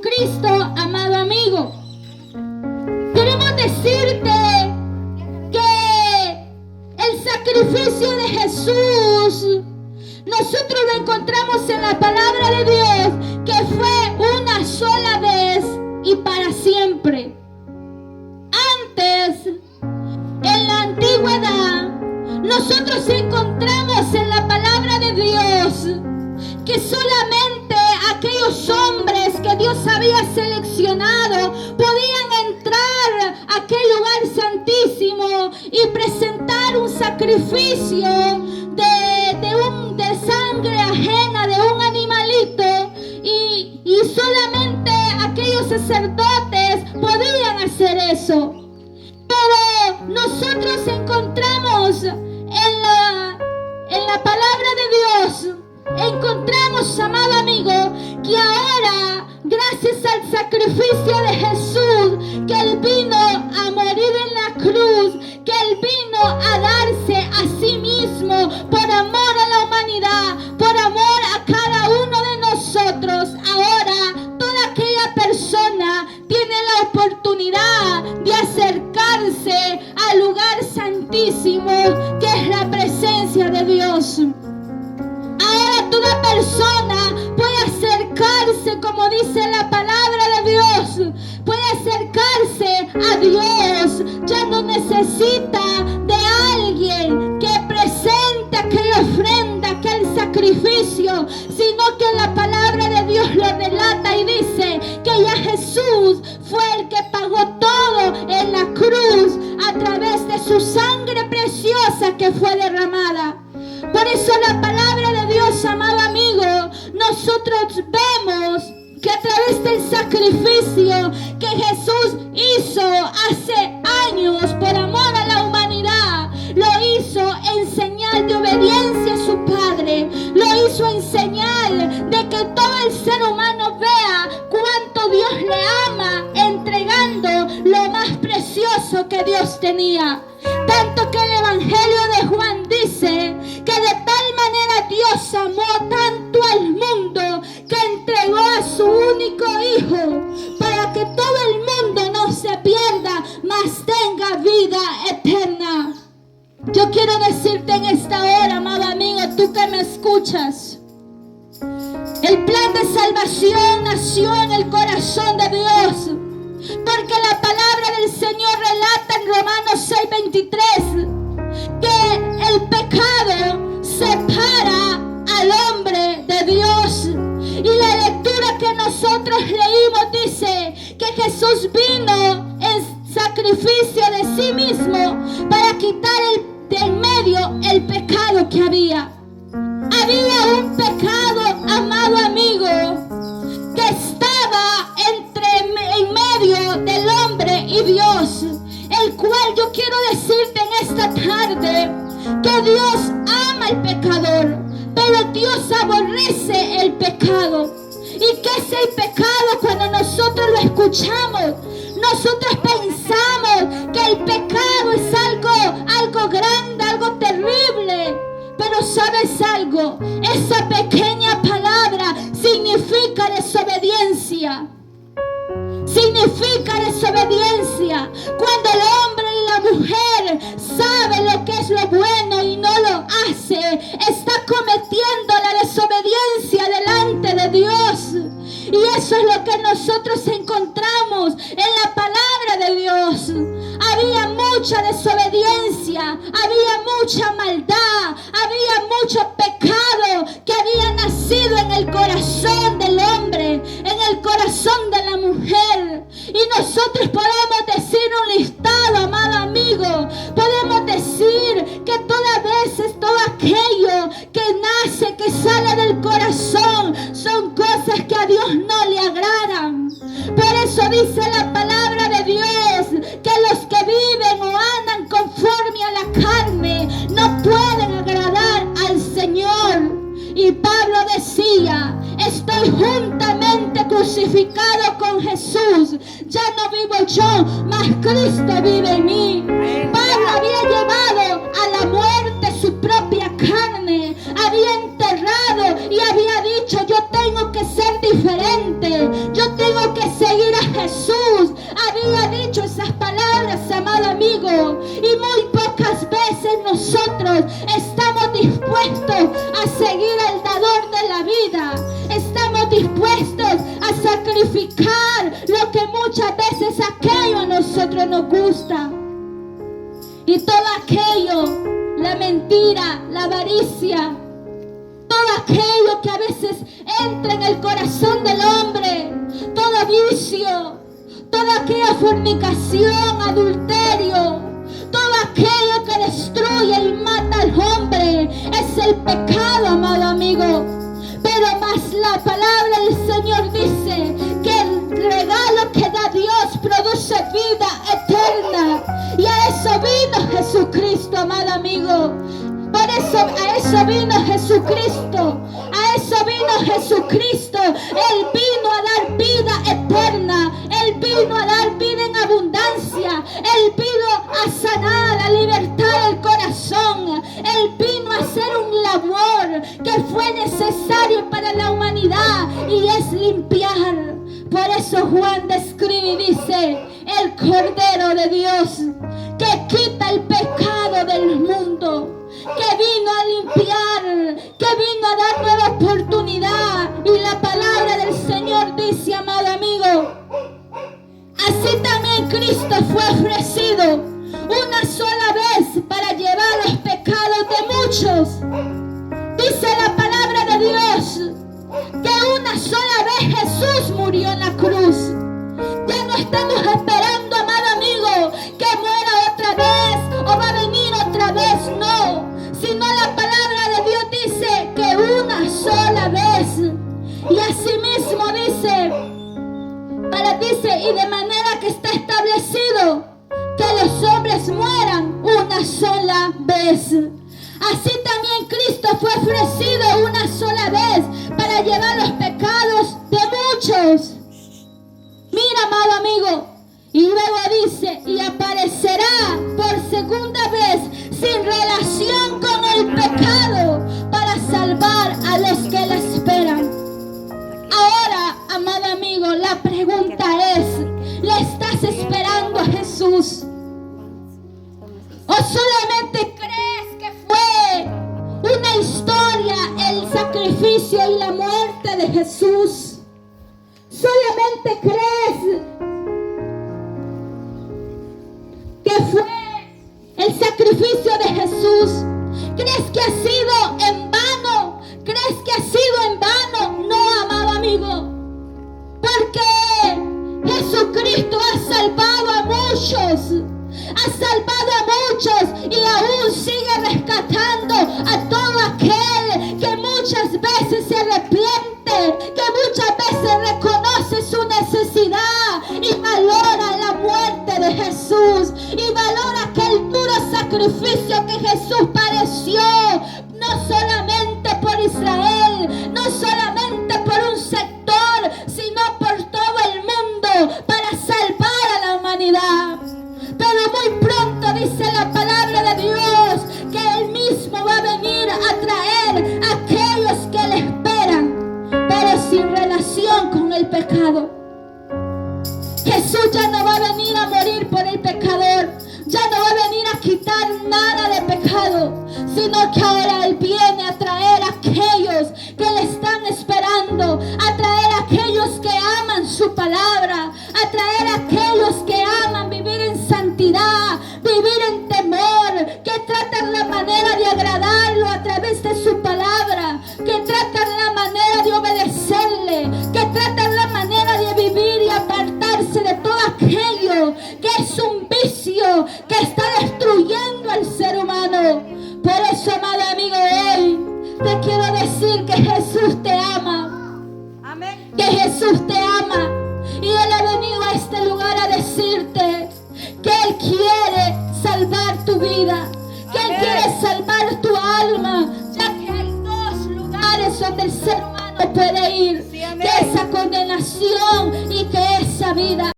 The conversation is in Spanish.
Jesucristo, amado amigo. Queremos decirte que el sacrificio de Jesús nosotros lo encontramos en la palabra de Dios, que fue una sola vez y para siempre. Antes, en la antigüedad, nosotros encontramos en la palabra de Dios que solamente aquellos hombres que Dios había seleccionado podían entrar a aquel lugar santísimo y presentar un sacrificio de sangre ajena de un animalito, y solamente aquellos sacerdotes podían hacer eso. Pero nosotros encontramos en la palabra de Dios, encontramos, amado amigo, que ahora, gracias al sacrificio de Jesús, que Él vino a morir en la cruz, que Él vino a darse a sí mismo por amor a la humanidad, por amor a cada uno de nosotros. Ahora toda aquella persona tiene la oportunidad de acercarse al lugar santísimo, que es la presencia de Dios. Ahora toda persona puede acercarse, como dice la palabra de Dios, puede acercarse a Dios. Ya no necesita de alguien que presente aquella ofrenda, aquel sacrificio, sino que la palabra de Dios lo relata y dice que ya Jesús fue el que pagó todo en la cruz a través de su sangre preciosa que fue derramada. Por eso la palabra de Dios, amado amigo, nosotros vemos que a través del sacrificio que Jesús hizo hace años por amor a la humanidad, lo hizo en señal de obediencia a su Padre, lo hizo en señal de que todo el ser humano vea cuánto Dios le ama, entregando lo más precioso que Dios tenía. Tanto que el Evangelio de Juan dice que de tal manera Dios amó tanto al mundo que entregó a su único Hijo para que todo el mundo no se pierda, mas tenga vida eterna. Yo quiero decirte en esta hora, amado amigo, tú que me escuchas, el plan de salvación nació en el corazón de Dios. Porque la palabra del Señor relata en Romanos 6:23 que el pecado separa al hombre de Dios. Y la lectura que nosotros leímos dice que Jesús vino en sacrificio de sí mismo para quitar de en medio el pecado que había. Había un pecado, amado amigo, que estaba en medio del hombre y Dios, el cual yo quiero decirte en esta tarde que Dios ama al pecador, pero Dios aborrece el pecado. ¿Y qué es el pecado? Cuando nosotros lo escuchamos, nosotros pensamos que el pecado es algo grande, algo terrible. Pero ¿sabes algo? Esa pequeña palabra significa desobediencia. Significa desobediencia. Cuando el hombre y la mujer saben lo que es lo bueno y no lo hace, está cometiendo la desobediencia delante de Dios. Y eso es lo que nosotros encontramos en la palabra de Dios. Había mucha desobediencia, había mucha maldad, había mucho pecado que había nacido en el corazón del hombre, en el corazón de la mujer. Y nosotros podemos decir un listado, amado amigo. Podemos decir que todas veces todo aquello que nace, que sale del corazón, son cosas que a Dios no le agradan. Por eso dice la palabra de Dios que los que viven o andan conforme a la carne no pueden agradar al Señor. Y Pablo decía: estoy juntamente crucificado con Jesús. Ya no vivo yo, mas Cristo vive en mí. Pablo había llevado a la muerte su propia carne, había enterrado y había dicho: yo tengo que ser diferente, yo tengo que y muy pocas veces nosotros estamos dispuestos a seguir al dador de la vida. Estamos dispuestos a sacrificar lo que muchas veces aquello a nosotros nos gusta. Y todo aquello, la mentira, la avaricia, todo aquello que a veces entra en el corazón del hombre, todo vicio, toda aquella fornicación, adulterio, todo aquello que destruye y mata al hombre, es el pecado, amado amigo. Pero más la palabra del Señor dice que el regalo que da Dios produce vida eterna. Y a eso vino Jesucristo, amado amigo. Por eso, a eso vino Jesucristo. A eso vino Jesucristo. Él vino a dar vida eterna. Él vino a dar vida en abundancia. Él vino a sanar, a libertar el corazón. Él vino a hacer un labor que fue necesario para la humanidad, y es limpiar. Por eso Juan describe y dice: el Cordero de Dios que quita el pecado del mundo, que vino a limpiar, que vino a dar nueva oportunidad. Y la palabra del Señor dice, amado amigo, así también Cristo fue ofrecido una sola vez para llevar los pecados de muchos. Dice la palabra de Dios que una sola vez Jesús murió en la cruz. Ya no estamos esperando, amado amigo, que muera otra vez o va a venir otra vez, no. Sino la palabra de Dios dice que una sola vez. Y asimismo dice, y de manera que está establecido que los hombres mueran una sola vez. Así también Cristo fue ofrecido una sola vez para llevar los pecados de muchos. Mira, amado amigo, y luego dice, y aparecerá por segunda vez sin relación con el pecado para salvar a los que le esperan. Ahora, amado amigo, la pregunta es, ¿le estás esperando a Jesús? ¿O solamente crees que fue una historia el sacrificio y la muerte de Jesús? ¿Solamente crees que fue el sacrificio de Jesús? ¿Crees que ha sido en vano? ¿Crees que ha sido en vano? No, amado amigo, porque Jesucristo ha salvado a muchos. Ha salvado a muchos y aún sigue rescatando a todo aquel que muchas veces se arrepiente, que muchas veces reconoce su necesidad y valora la muerte de Jesús y valora aquel duro sacrificio que Jesús padeció, no solamente por Israel, no solamente por un sector, sino por todo el mundo para salvar a la humanidad. Pero muy pronto dice la palabra de Dios que Él mismo va a venir a traer a aquellos que le esperan, pero sin relación con el pecado. Jesús ya no va a venir a morir por el pecador, ya no va a venir a quitar nada de pecado, sino que ahora Él viene a traer a aquellos que le están esperando, a traer a aquellos que aman su palabra, a traer a aquellos que aman vivir en santidad, vivir en temor, que tratan la manera de agradarlo a través de su palabra, que tratan la manera de obedecerle, que tratan la manera de vivir y apartarse de todo aquello que es un vicio que está destruyendo al ser humano. Por eso, amado amigo, hoy te quiero decir que Jesús te ama. Amén. Que Jesús te ama. Y Él ha venido a este lugar a decirte que Él quiere salvar tu vida, que Él quiere salvar tu alma, ya que hay dos lugares donde el ser humano puede ir, que esa condenación y que esa vida.